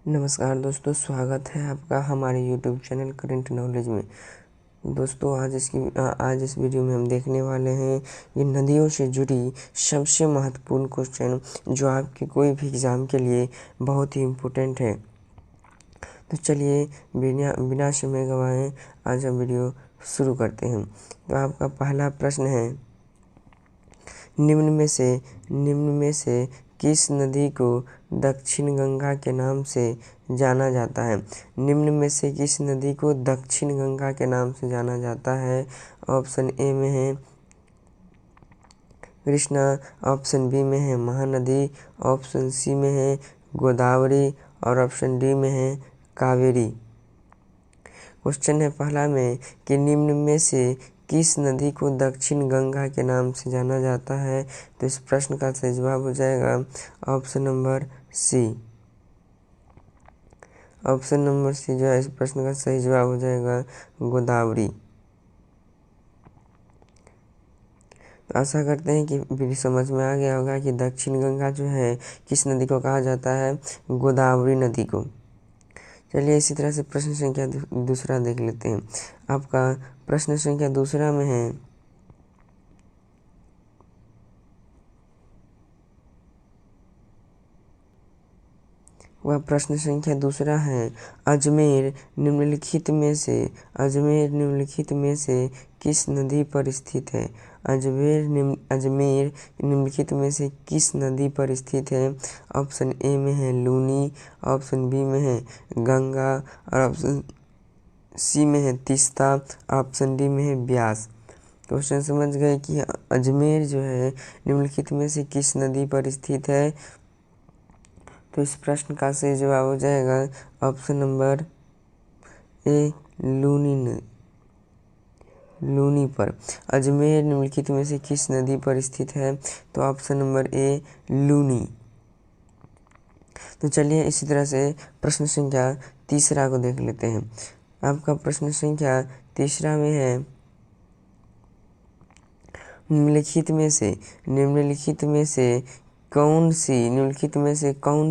नमस्कार दोस्तों, स्वागत है आपका हमारे YouTube चैनल करंट नॉलेज में। दोस्तों आज इस वीडियो में हम देखने वाले हैं ये नदियों से जुड़ी सबसे महत्वपूर्ण क्वेश्चन जो आपके कोई भी एग्ज़ाम के लिए बहुत ही इम्पोर्टेंट है। तो चलिए बिना समय गंवाए आज हम वीडियो शुरू करते हैं। तो आपका पहला प्रश्न है, निम्न में से किस नदी को दक्षिण गंगा के नाम से जाना जाता है? निम्न में से किस नदी को दक्षिण गंगा के नाम से जाना जाता है? ऑप्शन ए में है कृष्णा, ऑप्शन बी में है महानदी, ऑप्शन सी में है गोदावरी और ऑप्शन डी में है कावेरी। क्वेश्चन है पहला में कि निम्न में से किस नदी को दक्षिण गंगा के नाम से जाना जाता है? तो इस प्रश्न का सही जवाब हो जाएगा option number C. Option number C जो है इस प्रश्न का सही जवाब हो जाएगा गोदावरी। तो आशा करते हैं कि वीडियो समझ में आ गया होगा कि दक्षिण गंगा जो है किस नदी को कहा जाता है? गोदावरी नदी को। चलिए इसी तरह से प्रश्न संख्या दूसरा देख लेते हैं। आपका प्रश्न संख्या दूसरा में है, वह प्रश्न संख्या दूसरा है, अजमेर निम्नलिखित में से किस नदी पर स्थित है? अजमेर निम्नलिखित में से किस नदी पर स्थित है? ऑप्शन ए में है लूनी, ऑप्शन बी में है गंगा और ऑप्शन सी में है तीस्ता, ऑप्शन डी में है ब्यास। क्वेश्चन समझ गए कि अजमेर जो है निम्नलिखित में से किस नदी पर स्थित है? तो इस प्रश्न का सही जवाब हो जाएगा ऑप्शन नंबर ए लूनी पर। अजमेर निम्नलिखित में से किस नदी पर स्थित है? तो ऑप्शन नंबर ए लूनी। तो चलिए इसी तरह से प्रश्न संख्या तीसरा को देख लेते हैं। आपका प्रश्न संख्या तीसरा में है, निम्नलिखित में से कौन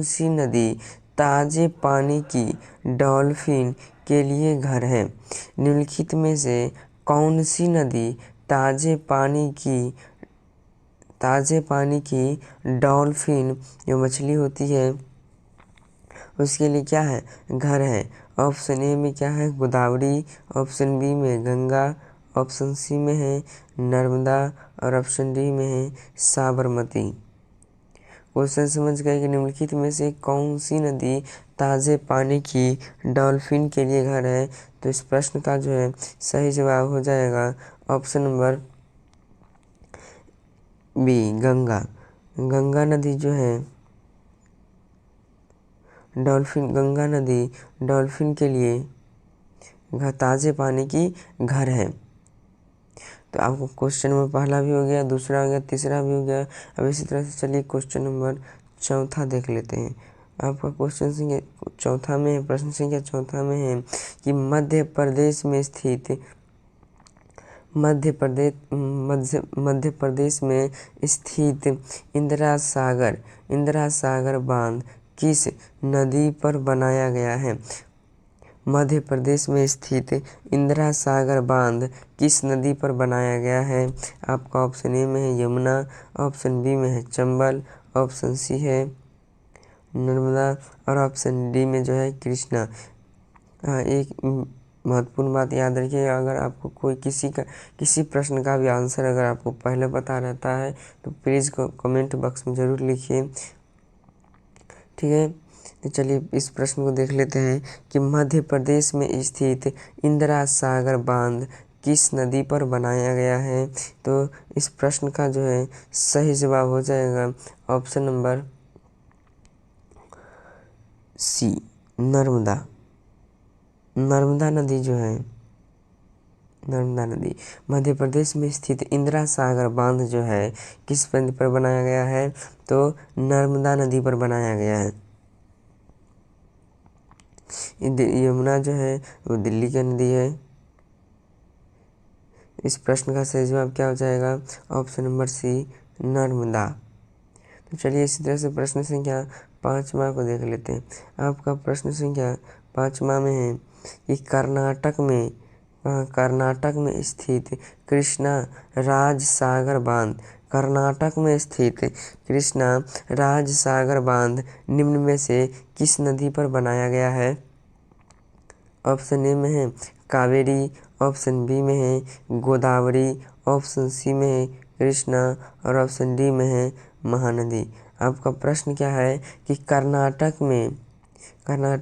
सी नदी ताजे पानी की डॉल्फिन के लिए घर है? निम्नलिखित में से कौन सी नदी ताजे पानी की डॉल्फिन जो मछली होती है उसके लिए क्या है? घर है। ऑप्शन ए में क्या है? गोदावरी, ऑप्शन बी में गंगा, ऑप्शन सी में है नर्मदा और ऑप्शन डी में है साबरमती। क्वेश्चन समझ गए कि निम्नलिखित में से कौन सी नदी ताजे पानी की डॉल्फिन के लिए घर है? तो इस प्रश्न का जो है सही जवाब हो जाएगा option number B Ganga. Ganga नदी जो है गंगा नदी डॉल्फिन के लिए ताजे पानी की घर है। तो आपको क्वेश्चन नंबर पहला भी हो गया, दूसरा हो गया, तीसरा भी हो गया। अब इसी तरह से चलिए क्वेश्चन नंबर चौथा देख लेते हैं। आपका क्वेश्चन संख्या चौथा में है, प्रश्न संख्या चौथा में है कि मध्य प्रदेश में स्थित इंदिरा सागर बांध किस नदी पर बनाया गया है? मध्य प्रदेश में स्थित इंदिरा सागर बांध किस नदी पर बनाया गया है? आपका ऑप्शन ए में है यमुना, ऑप्शन बी में है चंबल, ऑप्शन सी है नर्मदा और ऑप्शन डी में जो है कृष्णा। एक महत्वपूर्ण बात याद रखिए, अगर आपको कोई किसी प्रश्न का भी आंसर अगर आपको पहले पता रहता है तो प्लीज़ कमेंट बॉक्स में ज़रूर लिखिए, ठीक है। तो चलिए इस प्रश्न को देख लेते हैं कि मध्य प्रदेश में स्थित इंदिरा सागर बांध किस नदी पर बनाया गया है? तो इस प्रश्न का जो है सही जवाब हो जाएगा option number C Narmada. Narmada नदी मध्य प्रदेश में स्थित इंदिरा सागर बांध जो है किस नदी पर बनाया गया है? तो नर्मदा नदी पर बनाया गया है। यमुना जो है वो दिल्ली की नदी है। इस प्रश्न का सही जवाब क्या हो जाएगा? Option number C Narmada. तो चलिए इसी तरह से प्रश्न संख्या 5वां को देख लेते हैं। आपका प्रश्न संख्या 5वां में है कि कर्नाटक में स्थित कृष्णा राज सागर बांध, कर्नाटक में स्थित कृष्णा राज सागर बांध निम्न में से किस नदी पर बनाया गया है? ऑप्शन ए में है कावेरी, ऑप्शन बी में है गोदावरी, ऑप्शन सी में है कृष्णा और ऑप्शन डी में है महानदी। आपका प्रश्न क्या है कि कर्नाटक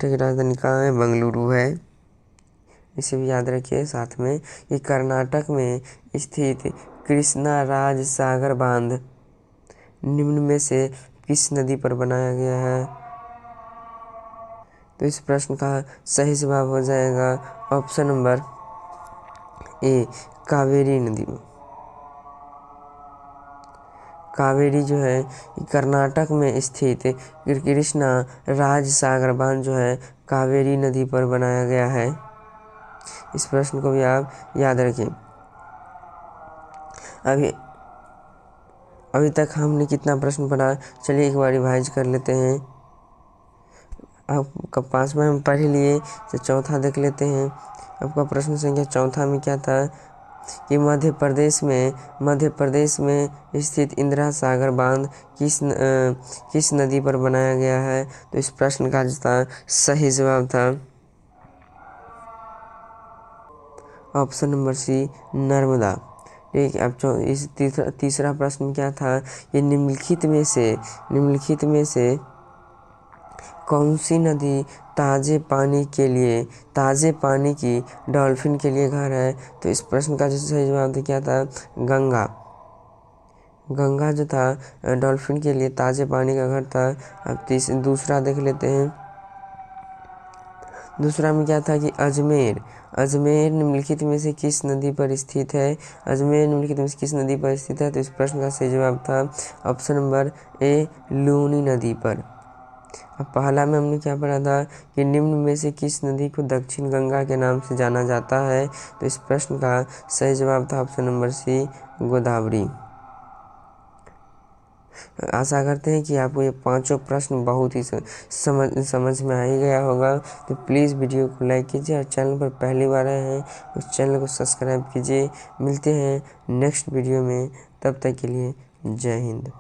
की राजधानी कहाँ है? बेंगलुरु है। इसे भी याद रखिए साथ में कि कर्नाटक में स्थित कृष्णा राज सागर बांध निम्न में से किस नदी पर बनाया गया है? तो इस प्रश्न का सही जवाब हो जाएगा ऑप्शन नंबर ए, कावेरी नदी में। कावेरी जो है कर्नाटक में स्थित कृष्णा राज सागर बांध जो है कावेरी नदी पर बनाया गया है। इस प्रश्न को भी आप याद रखें। अभी तक हमने कितना प्रश्न पढ़ा, चलिए एक बार रिवाइज कर लेते हैं। आपका 5वां हम पढ़ लिए, तो चौथा देख लेते हैं। आपका प्रश्न संख्या 4 में क्या था कि मध्य प्रदेश में स्थित इंदिरा सागर बांध किस नदी पर बनाया गया है? तो इस प्रश्न का सही जवाब था ऑप्शन नंबर सी, नर्मदा। ठीक है। अब इस तीसरा प्रश्न क्या था, ये निम्नलिखित में से कौन सी नदी ताजे पानी की डॉल्फिन के लिए घर है? तो इस प्रश्न का जो सही जवाब क्या था, गंगा जो था डॉल्फिन के लिए ताजे पानी का घर था। अब दूसरा देख लेते हैं। दूसरा में क्या था कि अजमेर निम्नलिखित में से किस नदी पर स्थित है? तो इस प्रश्न का सही जवाब था ऑप्शन नंबर ए, लूनी नदी पर। अब पहला में हमने क्या पढ़ा था कि निम्न में से किस नदी को दक्षिण गंगा के नाम से जाना जाता है? तो इस प्रश्न का सही जवाब था ऑप्शन नंबर सी, गोदावरी। आशा करते हैं कि आपको ये 5 प्रश्न बहुत ही समझ में आ ही गया होगा। तो प्लीज़ वीडियो को लाइक कीजिए और चैनल पर पहली बार आए हैं उस चैनल को सब्सक्राइब कीजिए। मिलते हैं नेक्स्ट वीडियो में, तब तक के लिए जय हिंद।